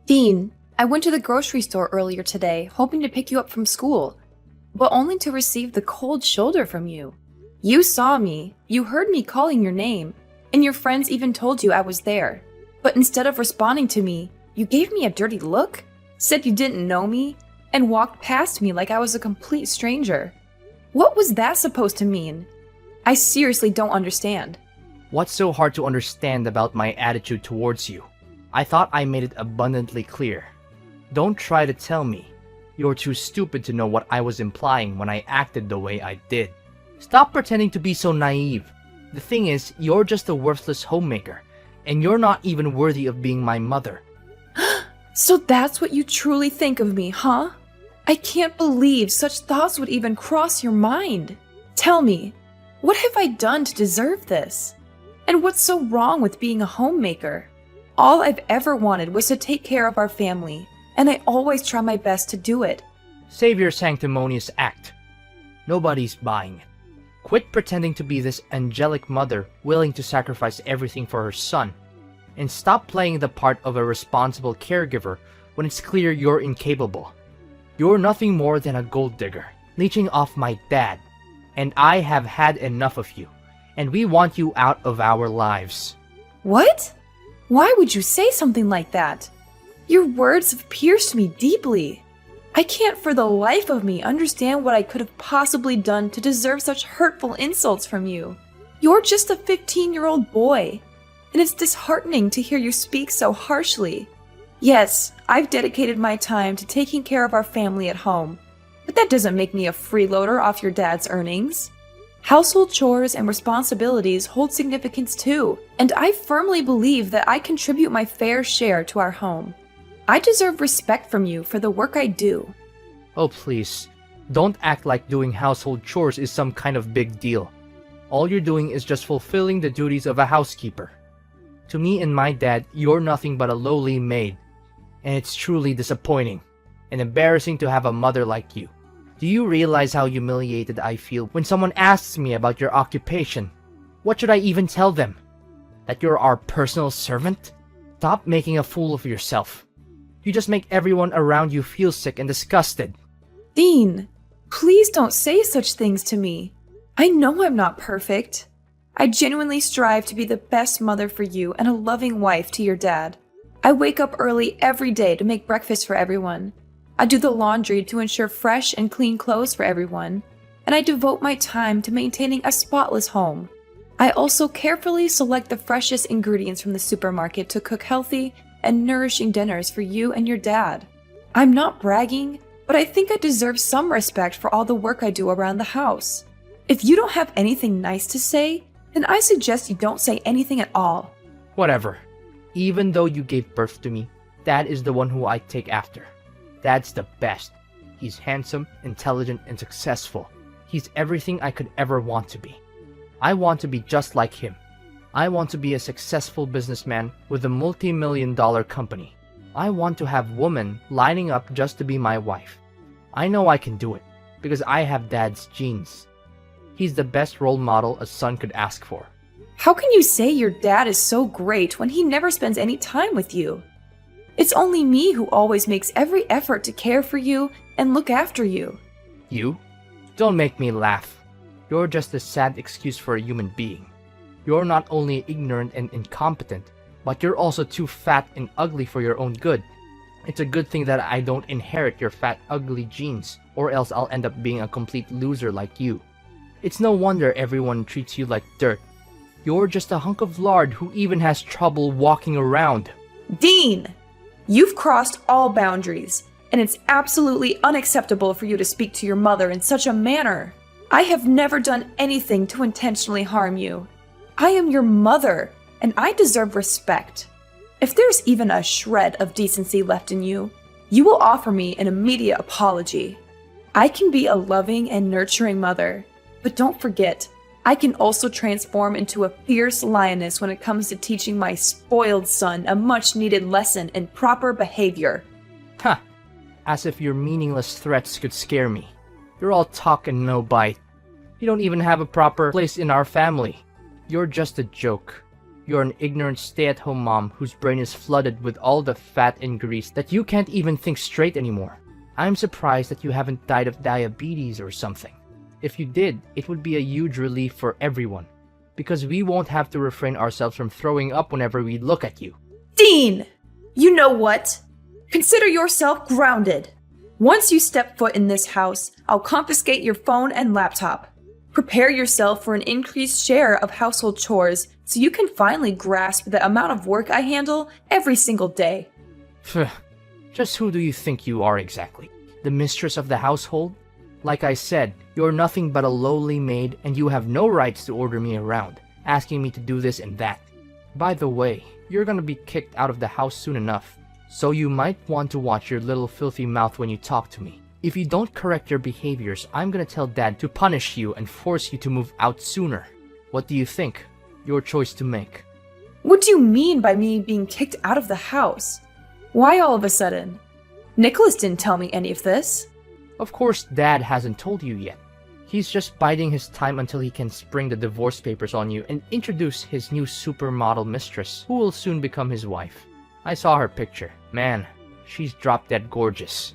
Dean, I went to the grocery store earlier today, hoping to pick you up from school, but only to receive the cold shoulder from you. You saw me, you heard me calling your name, and your friends even told you I was there. But instead of responding to me, you gave me a dirty look, said you didn't know me, and walked past me like I was a complete stranger. What was that supposed to mean? I seriously don't understand. What's so hard to understand about my attitude towards you? I thought I made it abundantly clear. Don't try to tell me. You're too stupid to know what I was implying when I acted the way I did. Stop pretending to be so naive. The thing is, you're just a worthless homemaker, and you're not even worthy of being my mother. So that's what you truly think of me, huh? I can't believe such thoughts would even cross your mind. Tell me, what have I done to deserve this? And what's so wrong with being a homemaker? All I've ever wanted was to take care of our family, and I always try my best to do it. Save your sanctimonious act. Nobody's buying it. Quit pretending to be this angelic mother willing to sacrifice everything for her son, and stop playing the part of a responsible caregiver when it's clear you're incapable. You're nothing more than a gold digger, leeching off my dad, and I have had enough of you, and we want you out of our lives. What? Why would you say something like that? Your words have pierced me deeply. I can't for the life of me understand what I could have possibly done to deserve such hurtful insults from you. You're just a 15-year-old boy, and it's disheartening to hear you speak so harshly. Yes, I've dedicated my time to taking care of our family at home, but that doesn't make me a freeloader off your dad's earnings. Household chores and responsibilities hold significance too, and I firmly believe that I contribute my fair share to our home. I deserve respect from you for the work I do. Oh please, don't act like doing household chores is some kind of big deal. All you're doing is just fulfilling the duties of a housekeeper. To me and my dad, you're nothing but a lowly maid, and it's truly disappointing and embarrassing to have a mother like you. Do you realize how humiliated I feel when someone asks me about your occupation? What should I even tell them? That you're our personal servant? Stop making a fool of yourself. You just make everyone around you feel sick and disgusted. Dean, please don't say such things to me. I know I'm not perfect. I genuinely strive to be the best mother for you and a loving wife to your dad. I wake up early every day to make breakfast for everyone. I do the laundry to ensure fresh and clean clothes for everyone, and I devote my time to maintaining a spotless home. I also carefully select the freshest ingredients from the supermarket to cook healthy and nourishing dinners for you and your dad. I'm not bragging, but I think I deserve some respect for all the work I do around the house. If you don't have anything nice to say, then I suggest you don't say anything at all. Whatever. Even though you gave birth to me, Dad is the one who I take after. Dad's the best. He's handsome, intelligent, and successful. He's everything I could ever want to be. I want to be just like him. I want to be a successful businessman with a multi-million-dollar company. I want to have women lining up just to be my wife. I know I can do it, because I have Dad's genes. He's the best role model a son could ask for. How can you say your dad is so great when he never spends any time with you? It's only me who always makes every effort to care for you and look after you. You? Don't make me laugh. You're just a sad excuse for a human being. You're not only ignorant and incompetent, but you're also too fat and ugly for your own good. It's a good thing that I don't inherit your fat, ugly genes, or else I'll end up being a complete loser like you. It's no wonder everyone treats you like dirt. You're just a hunk of lard who even has trouble walking around. Dean! You've crossed all boundaries, and it's absolutely unacceptable for you to speak to your mother in such a manner. I have never done anything to intentionally harm you. I am your mother, and I deserve respect. If there's even a shred of decency left in you, you will offer me an immediate apology. I can be a loving and nurturing mother, but don't forget, I can also transform into a fierce lioness when it comes to teaching my spoiled son a much-needed lesson in proper behavior. Ha! As if your meaningless threats could scare me. You're all talk and no bite. You don't even have a proper place in our family. You're just a joke. You're an ignorant stay-at-home mom whose brain is flooded with all the fat and grease that you can't even think straight anymore. I'm surprised that you haven't died of diabetes or something. If you did, it would be a huge relief for everyone, because we won't have to refrain ourselves from throwing up whenever we look at you. Dean! You know what? Consider yourself grounded. Once you step foot in this house, I'll confiscate your phone and laptop. Prepare yourself for an increased share of household chores so you can finally grasp the amount of work I handle every single day. Just who do you think you are exactly? The mistress of the household? Like I said, you're nothing but a lowly maid and you have no rights to order me around, asking me to do this and that. By the way, you're gonna be kicked out of the house soon enough, so you might want to watch your little filthy mouth when you talk to me. If you don't correct your behaviors, I'm gonna tell Dad to punish you and force you to move out sooner. What do you think? Your choice to make. What do you mean by me being kicked out of the house? Why all of a sudden? Nicholas didn't tell me any of this. Of course, Dad hasn't told you yet. He's just biding his time until he can spring the divorce papers on you and introduce his new supermodel mistress, who will soon become his wife. I saw her picture. Man, she's drop-dead gorgeous.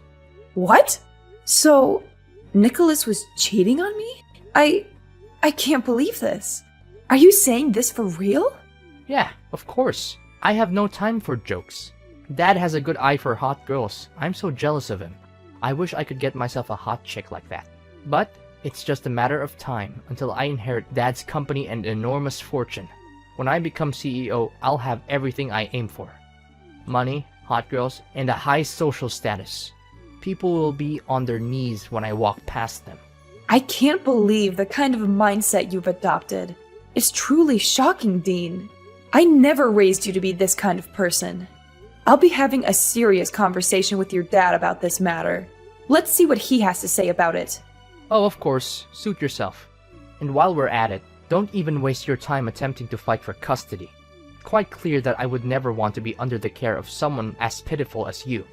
What? So, Nicholas was cheating on me? I can't believe this. Are you saying this for real? Yeah, of course. I have no time for jokes. Dad has a good eye for hot girls. I'm so jealous of him. I wish I could get myself a hot chick like that. But it's just a matter of time until I inherit Dad's company and enormous fortune. When I become CEO, I'll have everything I aim for. Money, hot girls, and a high social status. People will be on their knees when I walk past them. I can't believe the kind of mindset you've adopted. It's truly shocking, Dean. I never raised you to be this kind of person. I'll be having a serious conversation with your dad about this matter. Let's see what he has to say about it. Oh, of course, suit yourself. And while we're at it, don't even waste your time attempting to fight for custody. Quite clear that I would never want to be under the care of someone as pitiful as you.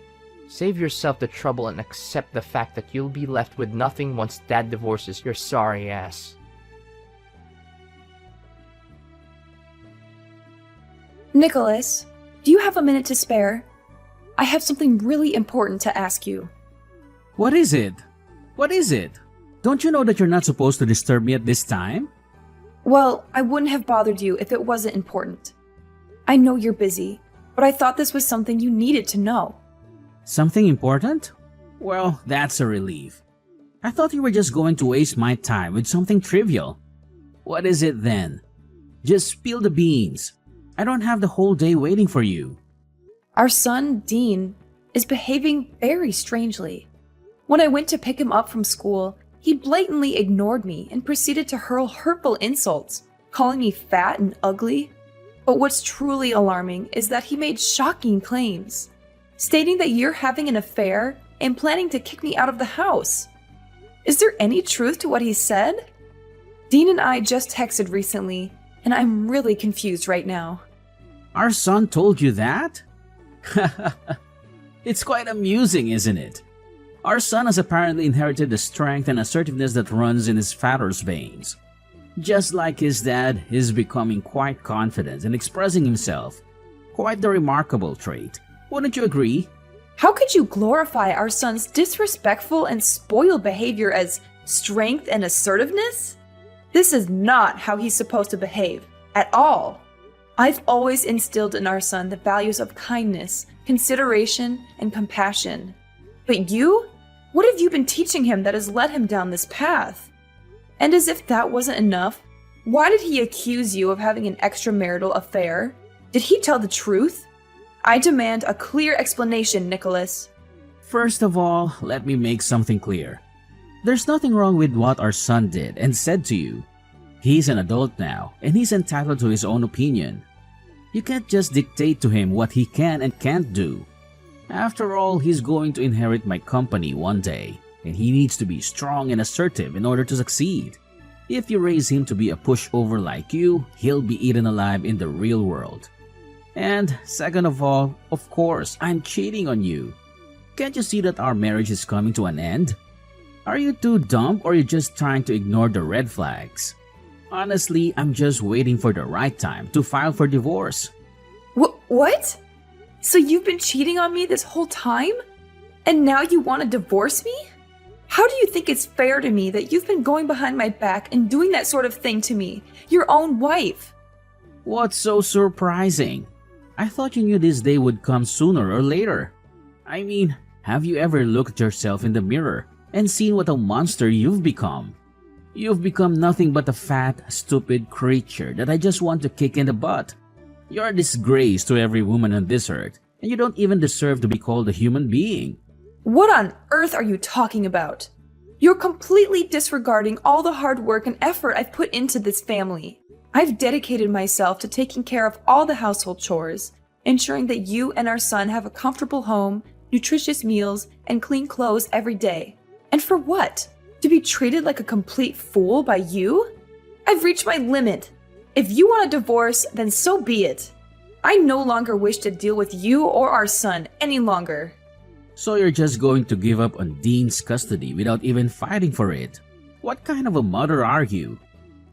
Save yourself the trouble and accept the fact that you'll be left with nothing once Dad divorces your sorry ass. Nicholas, do you have a minute to spare? I have something really important to ask you. What is it? What is it? Don't you know that you're not supposed to disturb me at this time? Well, I wouldn't have bothered you if it wasn't important. I know you're busy, but I thought this was something you needed to know. Something important? Well, that's a relief. I thought you were just going to waste my time with something trivial. What is it then? Just spill the beans. I don't have the whole day waiting for you. Our son, Dean, is behaving very strangely. When I went to pick him up from school, he blatantly ignored me and proceeded to hurl hurtful insults, calling me fat and ugly. But what's truly alarming is that he made shocking claims, stating that you're having an affair and planning to kick me out of the house. Is there any truth to what he said? Dean and I just texted recently, and I'm really confused right now. Our son told you that? It's quite amusing, isn't it? Our son has apparently inherited the strength and assertiveness that runs in his father's veins. Just like his dad, he's becoming quite confident and expressing himself. Quite the remarkable trait. Wouldn't you agree? How could you glorify our son's disrespectful and spoiled behavior as strength and assertiveness? This is not how he's supposed to behave, at all. I've always instilled in our son the values of kindness, consideration, and compassion. But you? What have you been teaching him that has led him down this path? And as if that wasn't enough, why did he accuse you of having an extramarital affair? Did he tell the truth? I demand a clear explanation, Nicholas. First of all, let me make something clear. There's nothing wrong with what our son did and said to you. He's an adult now, and he's entitled to his own opinion. You can't just dictate to him what he can and can't do. After all, he's going to inherit my company one day, and he needs to be strong and assertive in order to succeed. If you raise him to be a pushover like you, he'll be eaten alive in the real world. And second of all, of course, I'm cheating on you. Can't you see that our marriage is coming to an end? Are you too dumb or are you just trying to ignore the red flags? Honestly, I'm just waiting for the right time to file for divorce. What? So you've been cheating on me this whole time? And now you want to divorce me? How do you think it's fair to me that you've been going behind my back and doing that sort of thing to me, your own wife? What's so surprising? I thought you knew this day would come sooner or later. I mean, have you ever looked at yourself in the mirror and seen what a monster you've become? You've become nothing but a fat, stupid creature that I just want to kick in the butt. You're a disgrace to every woman on this earth, and you don't even deserve to be called a human being. What on earth are you talking about? You're completely disregarding all the hard work and effort I've put into this family. I've dedicated myself to taking care of all the household chores, ensuring that you and our son have a comfortable home, nutritious meals, and clean clothes every day. And for what? To be treated like a complete fool by you? I've reached my limit. If you want a divorce, then so be it. I no longer wish to deal with you or our son any longer. So you're just going to give up on Dean's custody without even fighting for it? What kind of a mother are you?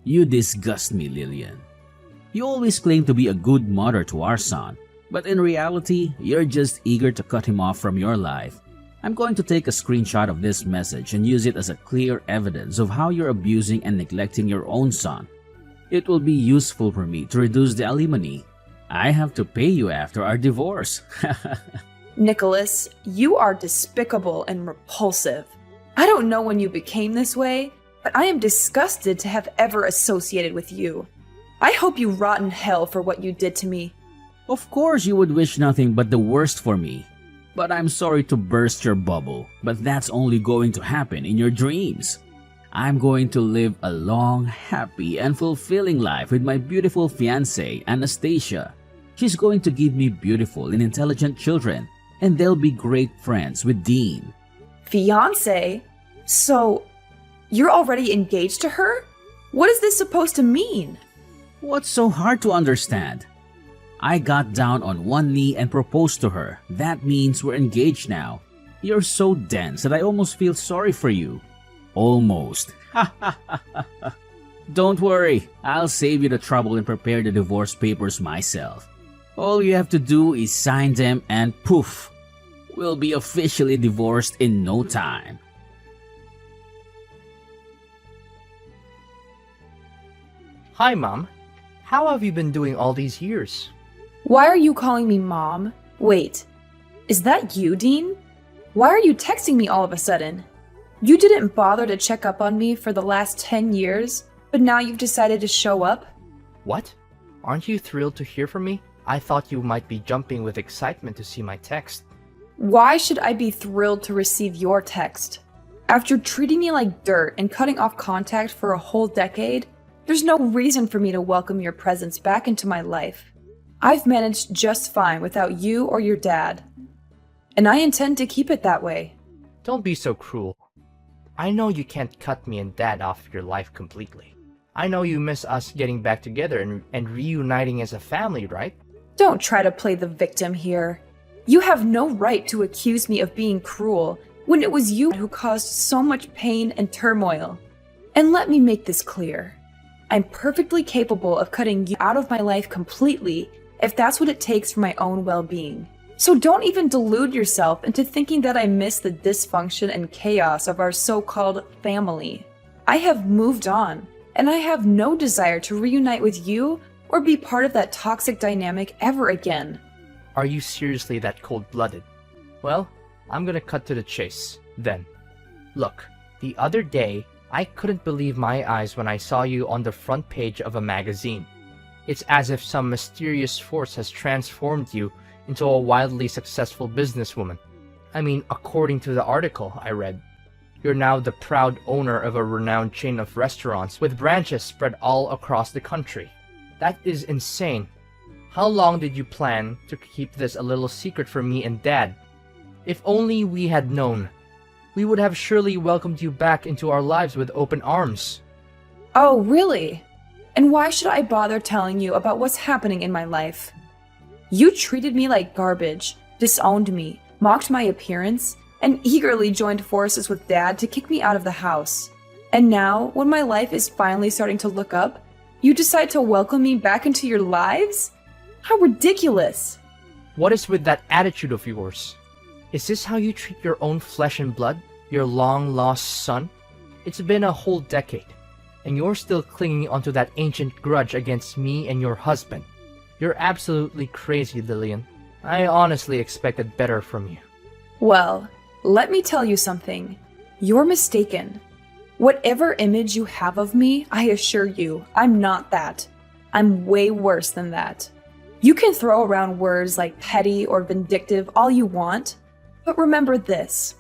You disgust me, Lillian. You always claim to be a good mother to our son, but in reality, you're just eager to cut him off from your life. I'm going to take a screenshot of this message and use it as a clear evidence of how you're abusing and neglecting your own son. It will be useful for me to reduce the alimony. I have to pay you after our divorce. Nicholas, you are despicable and repulsive. I don't know when you became this way, but I am disgusted to have ever associated with you. I hope you rot in hell for what you did to me. Of course you would wish nothing but the worst for me. But I'm sorry to burst your bubble, but that's only going to happen in your dreams. I'm going to live a long, happy, and fulfilling life with my beautiful fiancée, Anastasia. She's going to give me beautiful and intelligent children, and they'll be great friends with Dean. Fiancé? So, you're already engaged to her? What is this supposed to mean? What's so hard to understand? I got down on one knee and proposed to her. That means we're engaged now. You're so dense that I almost feel sorry for you. Almost. Don't worry, I'll save you the trouble and prepare the divorce papers myself. All you have to do is sign them and poof, we'll be officially divorced in no time. Hi, Mom. How have you been doing all these years? Why are you calling me Mom? Wait, is that you, Dean? Why are you texting me all of a sudden? You didn't bother to check up on me for the last 10 years, but now you've decided to show up? What? Aren't you thrilled to hear from me? I thought you might be jumping with excitement to see my text. Why should I be thrilled to receive your text? After treating me like dirt and cutting off contact for a whole decade, there's no reason for me to welcome your presence back into my life. I've managed just fine without you or your dad, and I intend to keep it that way. Don't be so cruel. I know you can't cut me and Dad off your life completely. I know you miss us getting back together and reuniting as a family, right? Don't try to play the victim here. You have no right to accuse me of being cruel when it was you who caused so much pain and turmoil. And let me make this clear. I'm perfectly capable of cutting you out of my life completely if that's what it takes for my own well-being. So don't even delude yourself into thinking that I miss the dysfunction and chaos of our so-called family. I have moved on, and I have no desire to reunite with you or be part of that toxic dynamic ever again. Are you seriously that cold-blooded? Well, I'm gonna cut to the chase, then. Look, the other day, I couldn't believe my eyes when I saw you on the front page of a magazine. It's as if some mysterious force has transformed you into a wildly successful businesswoman. I mean, according to the article I read, you're now the proud owner of a renowned chain of restaurants with branches spread all across the country. That is insane. How long did you plan to keep this a little secret from me and Dad? If only we had known. We would have surely welcomed you back into our lives with open arms. Oh, really? And why should I bother telling you about what's happening in my life? You treated me like garbage, disowned me, mocked my appearance, and eagerly joined forces with Dad to kick me out of the house. And now, when my life is finally starting to look up, you decide to welcome me back into your lives? How ridiculous! What is with that attitude of yours? Is this how you treat your own flesh and blood? Your long-lost son? It's been a whole decade, and you're still clinging onto that ancient grudge against me and your husband. You're absolutely crazy, Lillian. I honestly expected better from you. Well, let me tell you something. You're mistaken. Whatever image you have of me, I assure you, I'm not that. I'm way worse than that. You can throw around words like petty or vindictive all you want, but remember this.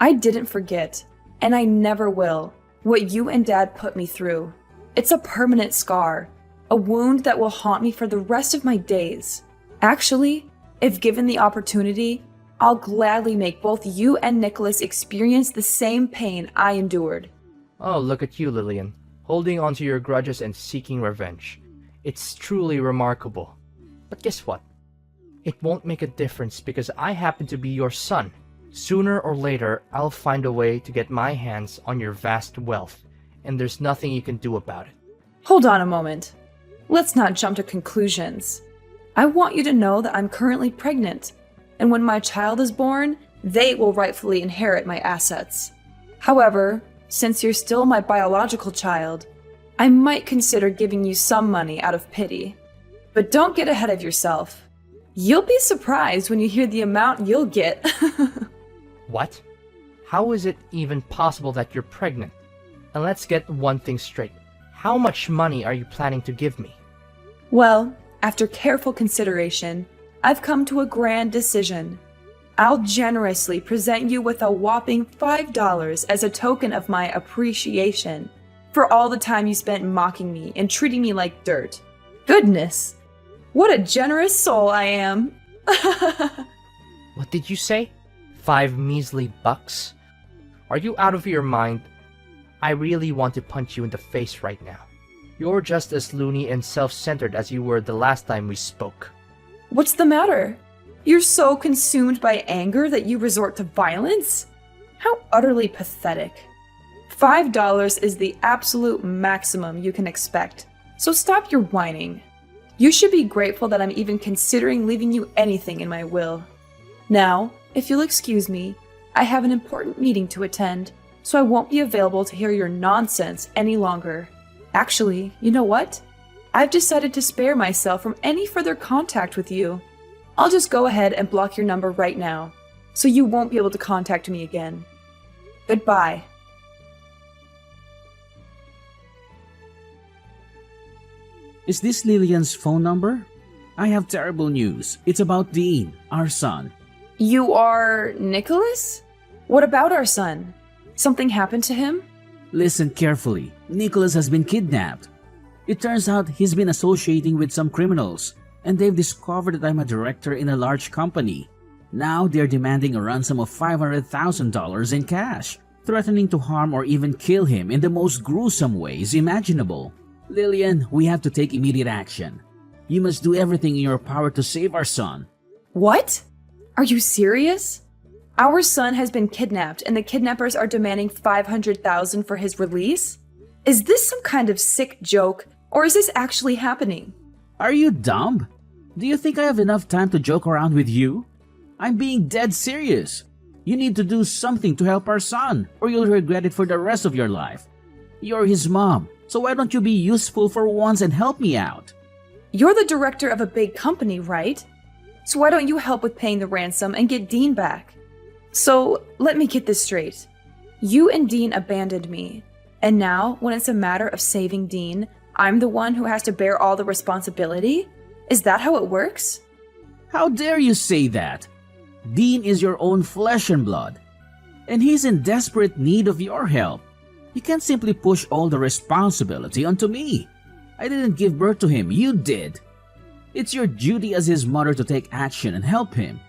I didn't forget, and I never will, what you and Dad put me through. It's a permanent scar, a wound that will haunt me for the rest of my days. Actually, if given the opportunity, I'll gladly make both you and Nicholas experience the same pain I endured. Oh, look at you, Lillian, holding onto your grudges and seeking revenge. It's truly remarkable. But guess what? It won't make a difference because I happen to be your son. Sooner or later, I'll find a way to get my hands on your vast wealth, and there's nothing you can do about it. Hold on a moment. Let's not jump to conclusions. I want you to know that I'm currently pregnant, and when my child is born, they will rightfully inherit my assets. However, since you're still my biological child, I might consider giving you some money out of pity. But don't get ahead of yourself. You'll be surprised when you hear the amount you'll get. What? How is it even possible that you're pregnant? And let's get one thing straight. How much money are you planning to give me? Well, after careful consideration, I've come to a grand decision. I'll generously present you with a whopping $5 as a token of my appreciation for all the time you spent mocking me and treating me like dirt. Goodness, what a generous soul I am. What did you say? 5 measly bucks? Are you out of your mind? I really want to punch you in the face right now. You're just as loony and self-centered as you were the last time we spoke. What's the matter? You're so consumed by anger that you resort to violence? How utterly pathetic. $5 is the absolute maximum you can expect, so stop your whining. You should be grateful that I'm even considering leaving you anything in my will. Now, if you'll excuse me, I have an important meeting to attend, so I won't be available to hear your nonsense any longer. Actually, you know what? I've decided to spare myself from any further contact with you. I'll just go ahead and block your number right now, so you won't be able to contact me again. Goodbye. Is this Lillian's phone number? I have terrible news. It's about Dean, our son. You are Nicholas? What about our son? Something happened to him? Listen carefully. Nicholas has been kidnapped. It turns out he's been associating with some criminals, and they've discovered that I'm a director in a large company. Now they're demanding a ransom of $500,000 in cash, threatening to harm or even kill him in the most gruesome ways imaginable. Lillian, we have to take immediate action. You must do everything in your power to save our son. What? Are you serious? Our son has been kidnapped and the kidnappers are demanding $500,000 for his release? Is this some kind of sick joke, or is this actually happening? Are you dumb? Do you think I have enough time to joke around with you? I'm being dead serious. You need to do something to help our son, or you'll regret it for the rest of your life. You're his mom, so why don't you be useful for once and help me out? You're the director of a big company, right? So why don't you help with paying the ransom and get Dean back? So, let me get this straight. You and Dean abandoned me, and now, when it's a matter of saving Dean, I'm the one who has to bear all the responsibility? Is that how it works? How dare you say that? Dean is your own flesh and blood, and he's in desperate need of your help. You can't simply push all the responsibility onto me. I didn't give birth to him, you did. It's your duty as his mother to take action and help him.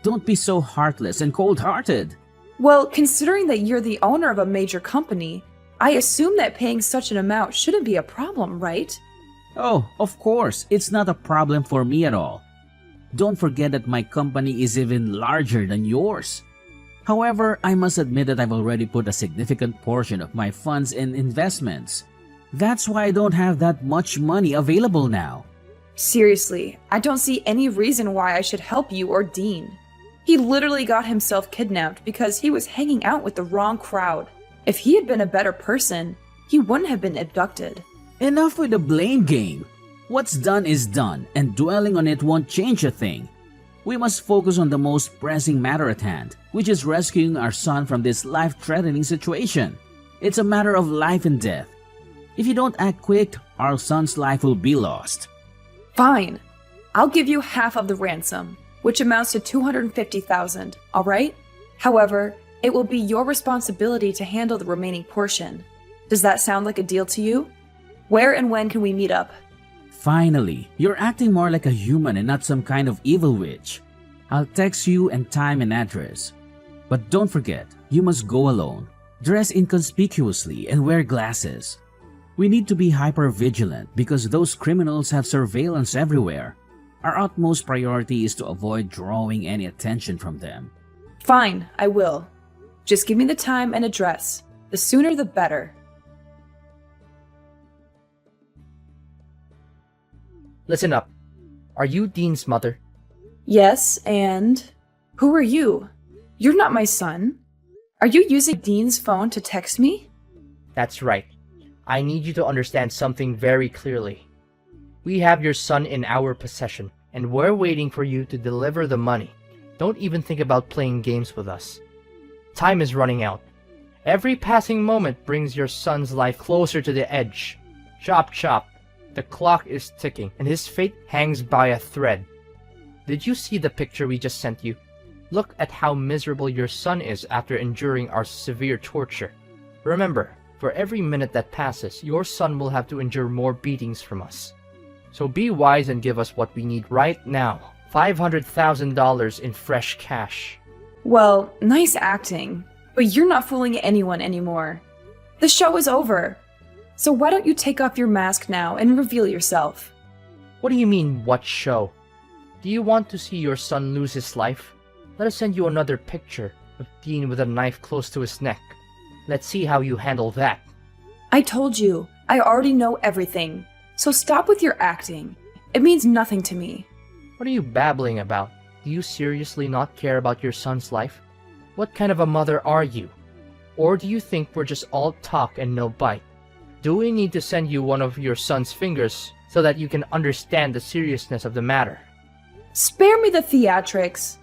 Don't be so heartless and cold-hearted. Well, considering that you're the owner of a major company, I assume that paying such an amount shouldn't be a problem, right? Oh, of course, it's not a problem for me at all. Don't forget that my company is even larger than yours. However, I must admit that I've already put a significant portion of my funds in investments. That's why I don't have that much money available now. Seriously, I don't see any reason why I should help you or Dean. He literally got himself kidnapped because he was hanging out with the wrong crowd. If he had been a better person, he wouldn't have been abducted. Enough with the blame game. What's done is done, and dwelling on it won't change a thing. We must focus on the most pressing matter at hand, which is rescuing our son from this life-threatening situation. It's a matter of life and death. If you don't act quick, our son's life will be lost. Fine. I'll give you half of the ransom, which amounts to $250,000, all right? However, it will be your responsibility to handle the remaining portion. Does that sound like a deal to you? Where and when can we meet up? Finally, you're acting more like a human and not some kind of evil witch. I'll text you and time and address. But don't forget, you must go alone. Dress inconspicuously and wear glasses. We need to be hyper-vigilant because those criminals have surveillance everywhere. Our utmost priority is to avoid drawing any attention from them. Fine, I will. Just give me the time and address. The sooner the better. Listen up. Are you Dean's mother? Yes, and... Who are you? You're not my son. Are you using Dean's phone to text me? That's right. I need you to understand something very clearly. We have your son in our possession, and we're waiting for you to deliver the money. Don't even think about playing games with us. Time is running out. Every passing moment brings your son's life closer to the edge. Chop chop. The clock is ticking, and his fate hangs by a thread. Did you see the picture we just sent you? Look at how miserable your son is after enduring our severe torture. Remember, for every minute that passes, your son will have to endure more beatings from us. So be wise and give us what we need right now. $500,000 in fresh cash. Well, nice acting, but you're not fooling anyone anymore. The show is over. So why don't you take off your mask now and reveal yourself? What do you mean, what show? Do you want to see your son lose his life? Let us send you another picture of Dean with a knife close to his neck. Let's see how you handle that. I told you, I already know everything. So stop with your acting. It means nothing to me. What are you babbling about? Do you seriously not care about your son's life? What kind of a mother are you? Or do you think we're just all talk and no bite? Do we need to send you one of your son's fingers so that you can understand the seriousness of the matter? Spare me the theatrics.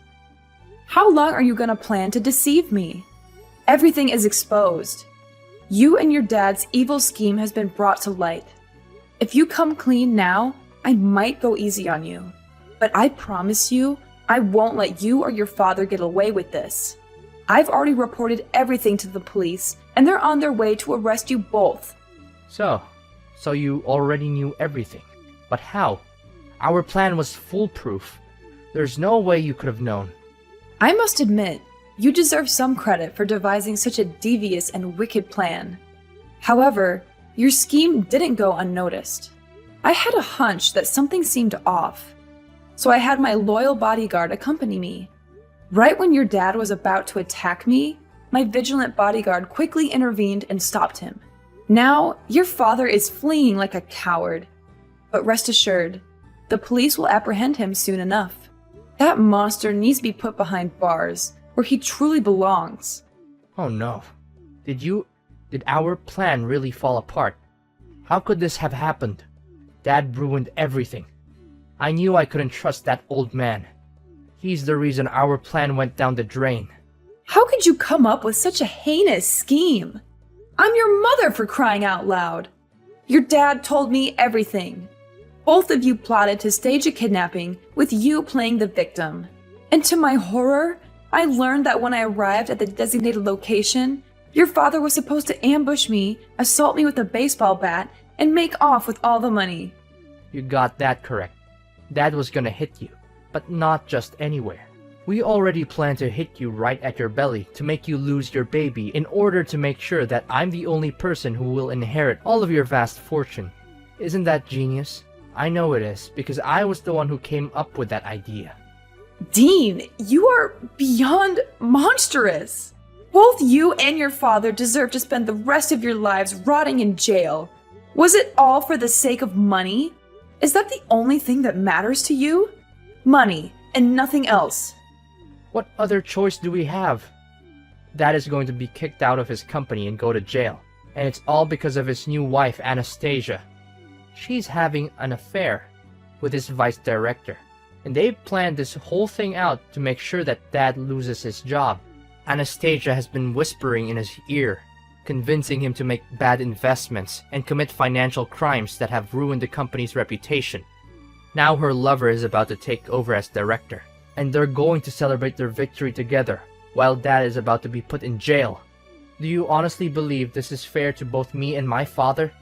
How long are you gonna plan to deceive me? Everything is exposed. You and your dad's evil scheme has been brought to light. If you come clean now, I might go easy on you. But I promise you, I won't let you or your father get away with this. I've already reported everything to the police, and they're on their way to arrest you both. So you already knew everything. But how? Our plan was foolproof. There's no way you could have known. I must admit, you deserve some credit for devising such a devious and wicked plan. However, your scheme didn't go unnoticed. I had a hunch that something seemed off, so I had my loyal bodyguard accompany me. Right when your dad was about to attack me, my vigilant bodyguard quickly intervened and stopped him. Now, your father is fleeing like a coward. But rest assured, the police will apprehend him soon enough. That monster needs to be put behind bars, where he truly belongs. Oh no. Did our plan really fall apart? How could this have happened? Dad ruined everything. I knew I couldn't trust that old man. He's the reason our plan went down the drain. How could you come up with such a heinous scheme? I'm your mother, for crying out loud. Your dad told me everything. Both of you plotted to stage a kidnapping with you playing the victim. And to my horror, I learned that when I arrived at the designated location, your father was supposed to ambush me, assault me with a baseball bat, and make off with all the money. You got that correct. Dad was gonna hit you, but not just anywhere. We already planned to hit you right at your belly to make you lose your baby in order to make sure that I'm the only person who will inherit all of your vast fortune. Isn't that genius? I know it is, because I was the one who came up with that idea. Dean, you are beyond monstrous. Both you and your father deserve to spend the rest of your lives rotting in jail. Was it all for the sake of money? Is that the only thing that matters to you? Money and nothing else. What other choice do we have? Dad is going to be kicked out of his company and go to jail. And it's all because of his new wife, Anastasia. She's having an affair with his vice director. And they planned this whole thing out to make sure that Dad loses his job. Anastasia has been whispering in his ear, convincing him to make bad investments and commit financial crimes that have ruined the company's reputation. Now her lover is about to take over as director, and they're going to celebrate their victory together, while Dad is about to be put in jail. Do you honestly believe this is fair to both me and my father?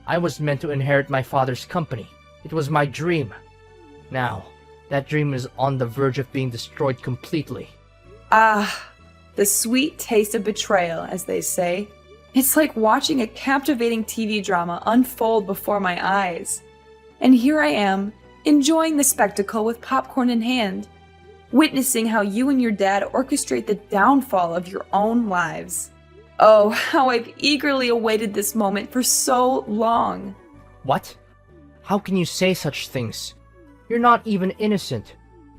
I was meant to inherit my father's company. It was my dream. Now, that dream is on the verge of being destroyed completely. Ah, the sweet taste of betrayal, as they say. It's like watching a captivating TV drama unfold before my eyes. And here I am, enjoying the spectacle with popcorn in hand, witnessing how you and your dad orchestrate the downfall of your own lives. Oh, how I've eagerly awaited this moment for so long. What? How can you say such things? You're not even innocent.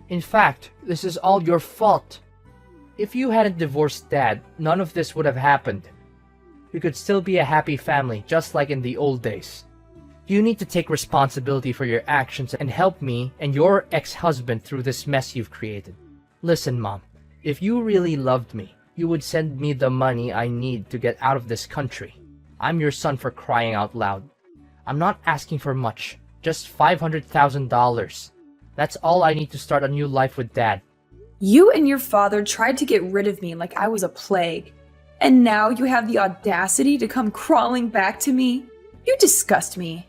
In fact, this is all your fault. If you hadn't divorced Dad, none of this would have happened. You could still be a happy family, just like in the old days. You need to take responsibility for your actions and help me and your ex-husband through this mess you've created. Listen, Mom, if you really loved me, you would send me the money I need to get out of this country. I'm your son, for crying out loud. I'm not asking for much, just $500,000. That's all I need to start a new life with Dad. You and your father tried to get rid of me like I was a plague. And now you have the audacity to come crawling back to me? You disgust me.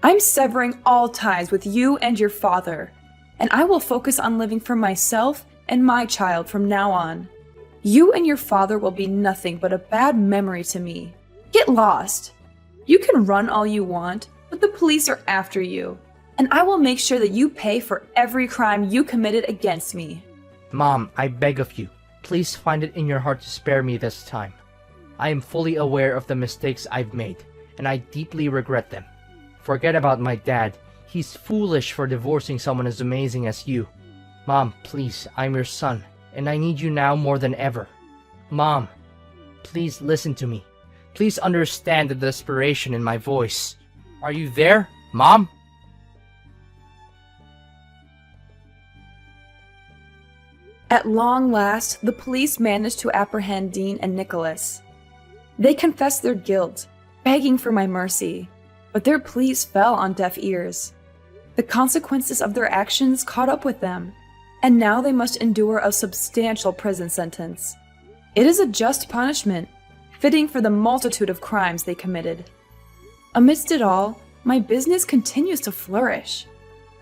I'm severing all ties with you and your father, and I will focus on living for myself and my child from now on. You and your father will be nothing but a bad memory to me. Get lost. You can run all you want, but the police are after you, and I will make sure that you pay for every crime you committed against me. Mom, I beg of you, please find it in your heart to spare me this time. I am fully aware of the mistakes I've made, and I deeply regret them. Forget about my dad. He's foolish for divorcing someone as amazing as you. Mom, please, I'm your son, and I need you now more than ever. Mom, please listen to me. Please understand the desperation in my voice. Are you there, Mom? At long last, the police managed to apprehend Dean and Nicholas. They confessed their guilt, begging for my mercy, but their pleas fell on deaf ears. The consequences of their actions caught up with them, and now they must endure a substantial prison sentence. It is a just punishment, fitting for the multitude of crimes they committed. Amidst it all, my business continues to flourish,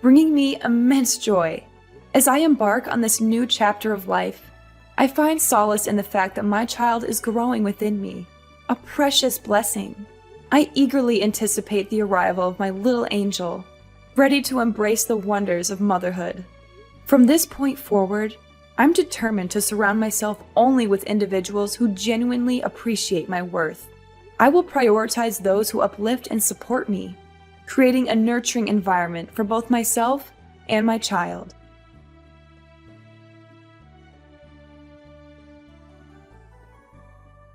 bringing me immense joy. As I embark on this new chapter of life, I find solace in the fact that my child is growing within me, a precious blessing. I eagerly anticipate the arrival of my little angel, ready to embrace the wonders of motherhood. From this point forward, I'm determined to surround myself only with individuals who genuinely appreciate my worth. I will prioritize those who uplift and support me, creating a nurturing environment for both myself and my child.